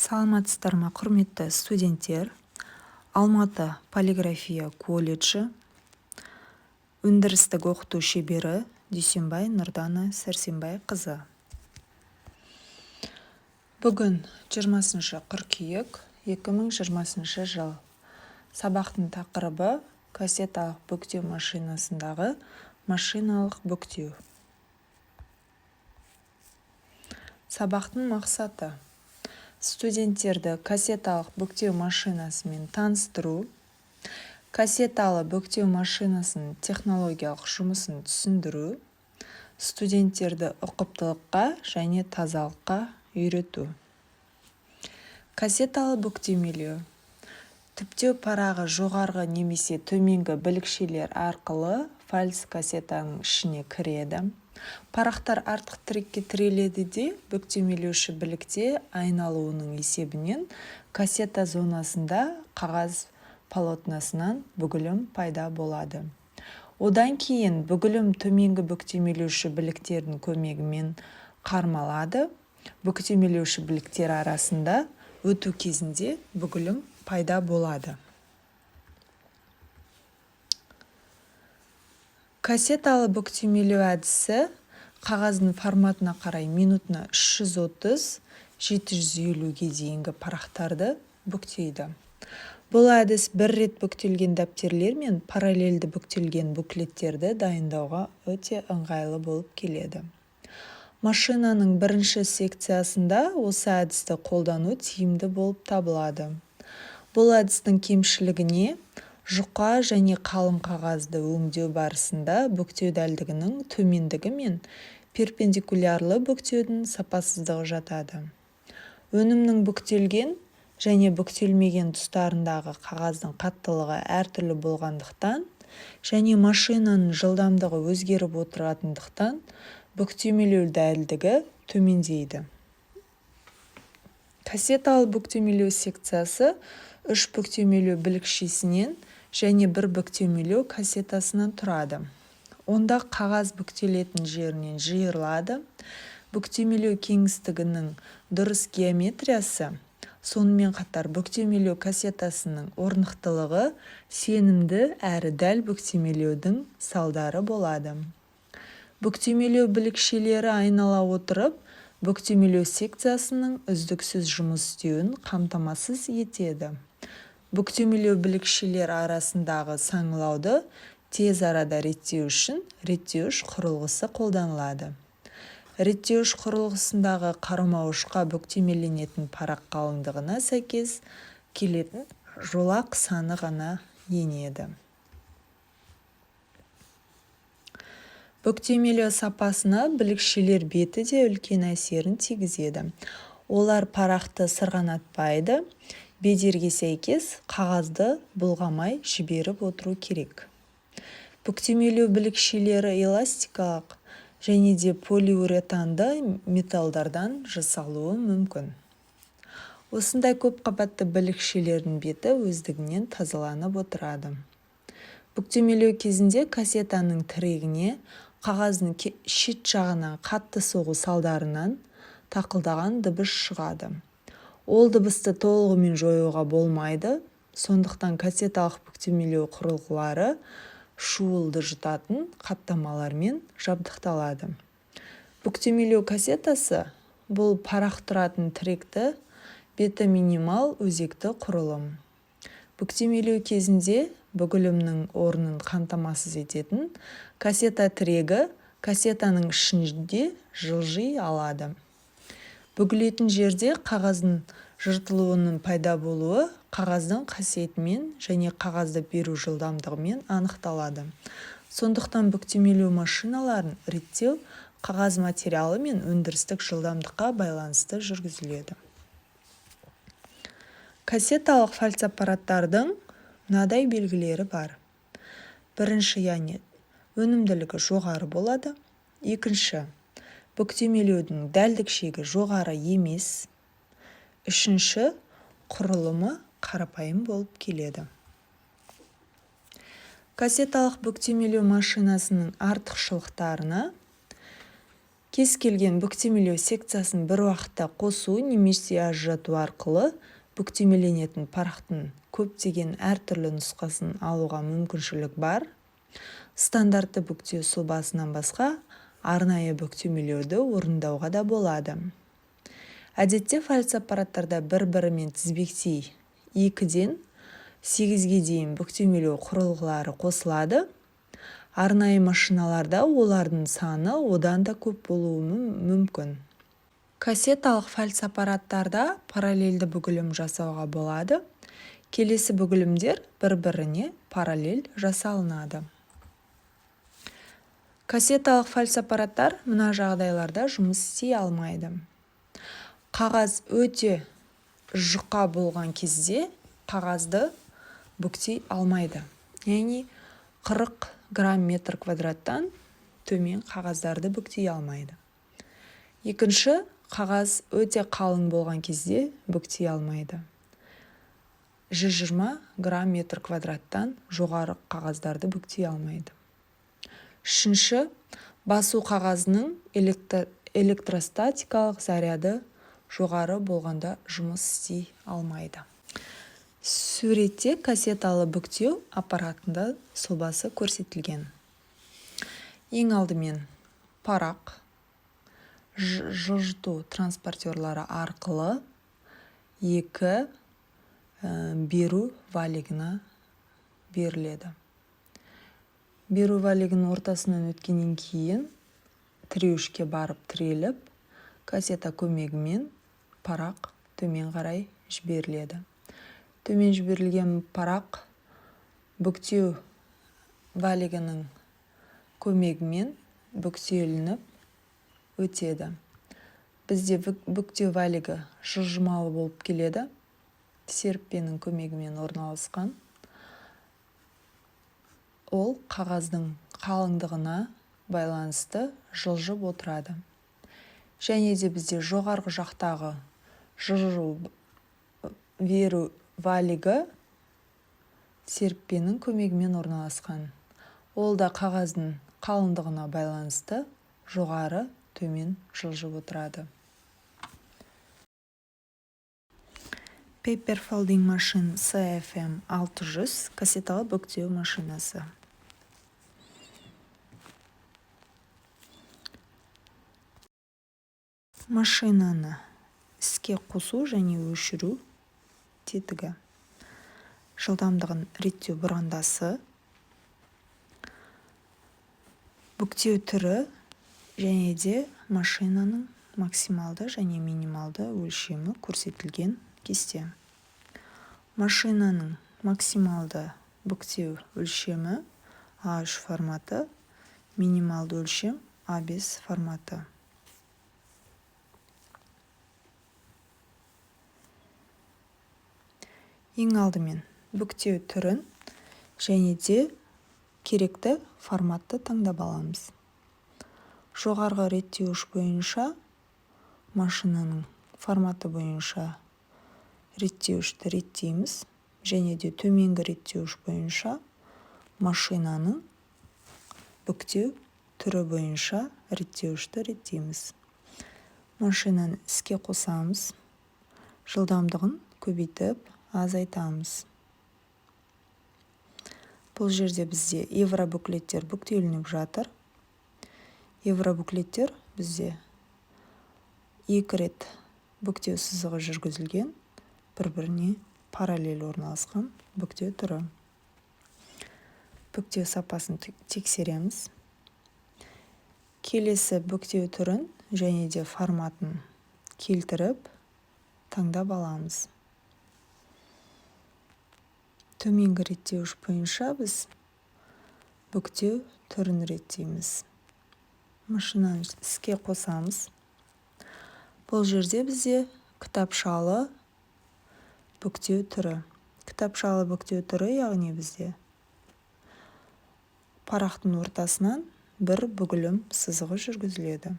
Саламатсыздар ма, құрметті студенттер. Алматы полиграфия колледжі өндірістік оқыту шебері Дүйсенбай Нұрдана Сәрсенбай қызы. Бүгін 20 қыркүйек 2020 жыл. Сабақтың тақырыбы кассеталық бүктеу машинасындағы машиналық бүктеу. Сабақтың мақсаты: студенттерді кассеталық бүктеу машинасымен таныстыру, кассеталы бүктеу машинасының технологиялық жұмысын түсіндіру, студенттерді ұқыптылыққа және тазалыққа үйрету. Кассеталы бүктемелеу: түптеу парағы жоғарғы немесе төменгі білікшелер арқылы фальц кассетаның ішіне кіреді. Парақтар артық тірекке тіреледі де бүктемелеуші білікте айналуының есебінен кассета зонасында қағаз полотнасынан бүгілім пайда болады. Одан кейін бүгілім төменгі бүктемелеуші біліктердің көмегімен қармалады. Бүктемелеуші біліктер арасында өту кезінде бүгілім пайда болады. Кассеталы бүктемелеу әдісі қағаздың форматына қарай минутына 330-750-ге дейінгі парақтарды бүктейді. Бұл әдіс бір рет бүктелген дәптерлер мен параллельді бүктелген буклеттерді дайындауға өте ыңғайлы болып келеді. Машинаның бірінші секциясында осы әдісті қолдану тиімді болып табылады. Бұл әдістің кемшілігіне жұқа және қалың қағазды өңдеу барысында бүктеу дәлдігінің төмендігі мен перпендикулярлы бүктеудің сапасыздығы жатады. Өнімнің бүктелген және бүктелмеген тұстарындағы қағаздың қаттылығы әртүрлі болғандықтан және машинаның жылдамдығы өзгеріп отыратындықтан бүктемелеу дәлдігі төмендейді. Кассеталы бүктемелеу секциясы 3 бүктемелеу білікшесінен және 1 бүктемелеу кассетасынан тұрады. Онда қағаз бүктелетін жерінен жиырылады. Бүктемелеу кеңістігінің дұрыс геометриясы, сонымен қатар бүктемелеу кассетасының орнықтылығы сенімді әрі дәл бүктемелеудің салдары болады. Бүктемелеу білікшелері айнала отырып, бүктемелеу секциясының үздіксіз жұмыс істеуін қамтамасыз етеді. Бүктемелеу білікшелер арасындағы саңылауды тез арада реттеу үшін реттеуіш құрылғысы қолданылады. Реттеуіш құрылғысындағы қармауышқа бүктемеленетін парақ қалыңдығына сәйкес келетін жолақ саны ғана енеді. Бүктемелеу сапасына білікшелер беті де үлкен әсерін тигізеді. Олар парақты сырғанатпайды, бедерге сәйкес қағазды бұлғамай жіберіп отыру керек. Бүктемелеу білікшелері эластикалық және де полиуретанды металдардан жасалуы мүмкін. Осындай көп қабатты білікшелердің беті өздігінен тазаланып отырады. Бүктемелеу кезінде кассетаның тірегіне қағаздың шет жағынан қатты соғу салдарынан тақылдаған дыбыс шығады. Ол дыбысты толығымен жоюға болмайды, сондықтан кассеталық бүктемелеу құрылғылары шуылды жұтатын қаптамалармен жабдықталады. Бүктемелеу кассетасы бұл парақ тұратын тіректі беті минимал өзекті құрылым. Бүктемелеу кезінде бүгілімнің орнын қамтамасыз ететін кассета тірегі кассетаның ішінде жылжи алады. Бүгілетін жерде қағаздың жыртылуының пайда болуы қағаздың қасиетімен және қағазды беру жылдамдығымен анықталады. Сондықтан бүктемелеу машиналарын реттеу қағаз материалы мен өндірістік жылдамдыққа байланысты жүргізіледі. Кассеталық фальц аппараттардың мынадай белгілері бар. Бірінші, яғни өнімділігі жоғары болады. Екінші, бүктемелеудің дәлдік шегі жоғары емес. Үшінші, құрылымы қарапайым болып келеді. Кассеталық бүктемелеу машинасының артықшылықтарына Кез келген бүктемелеу секциясын бір уақытта қосу немесе ажырату арқылы бүктемеленетін парақтың көптеген әртүрлі нұсқасын алуға мүмкіншілік бар. Стандартты бүктеу сұлбасынан басқа арнайы бүктемелеуді орындауға да болады. Әдетте фальц аппараттарда бір-бірімен тізбектей 2-ден 8-ге дейін бүктемелеу құрылғылары қосылады. Арнайы машиналарда олардың саны одан да көп болуы мүмкін. Кассеталық фальц аппараттарда параллельді бүгілім жасауға болады. Келесі бүгілімдер бір-біріне параллель жасалынады. Кассеталық фальц аппараттар мына жағдайларда жұмыс істей алмайды. Қағаз өте жұқа болған кезде қағазды бүктей алмайды. Яғни 40 грамм метр квадраттан төмен қағаздарды бүктей алмайды. Екінші, қағаз өте қалың болған кезде бүктей алмайды. 120 грамм метр квадраттан жоғары қағаздарды бүктей алмайды. Үшінші, басу қағазының электростатикалық заряды жоғары болғанда жұмыс істей алмайды. Суретте кассеталы бүктеу аппаратында сұлбасы көрсетілген. Ең алдымен парақ жылжыту транспортерлары арқылы екі беру валігіне беріледі. Беру валігінің ортасынан өткеннен кейін тіреуішке барып тіреліп, кассета көмегімен парақ төмен қарай жіберіледі. Төмен жіберілген парақ бүктеу валігінің көмегімен бүктелініп өтеді. Бізде бүктеу валігі жылжымалы болып келеді. Серіппенің көмегімен орналасқан. Ол қағаздың қалыңдығына байланысты жылжып отырады. Және де бізде жоғарғы жақтағы жылжу беру валігі серіппенің көмегімен орналасқан. Ол да қағаздың қалыңдығына байланысты жоғары төмен жылжып отырады. Paper Folding Machine CFM 600 кассеталы бүктеу машинасы. Машинаны іске қосу және өшіру тетігі. Жылдамдығын реттеу бұрандасы. Бүктеу түрі және де машинаның максималды және минималды өлшемі көрсетілген кесте. Машинаның максималды бүктеу өлшемі A3 форматы, минималды өлшем A5 форматы. Ең алдымен бүктеу түрін және де керекті форматты таңдап аламыз. Жоғарғы реттеуіш бойынша машинаның форматы бойынша реттеуішті реттейміз, және де төменгі реттеуіш бойынша машинаның бүктеу түрі бойынша реттеуішті реттейміз. Машинаны іске қосамыз, жылдамдығын көбейтіп азайтамыз. Бұл жерде бізде евробуклеттер бүктелініп жатыр. Евробуклеттер бізде 2 рет бүктеу сызығы жүргізілген, бір-біріне параллель орналасқан бүктеу түрі. Бүктеу сапасын тексереміз. Келесі бүктеу түрін және де форматын келтіріп таңдап аламыз. Төменгі реттеуіш бойынша біз бүктеу түрін реттейміз. Машинаны іске қосамыз. Бұл жерде бізде кітапшалы бүктеу түрі. Кітапшалы бүктеу түрі, яғни бізде парақтың ортасынан бір бүгілім сызығы жүргізіледі.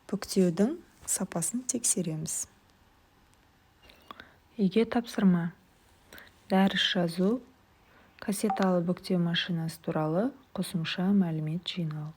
Бүктеудің сапасын тексереміз. Үйге тапсырма. Дәріс жазу, кассеталы бүктеу машинасы туралы қосымша мәлімет жинау.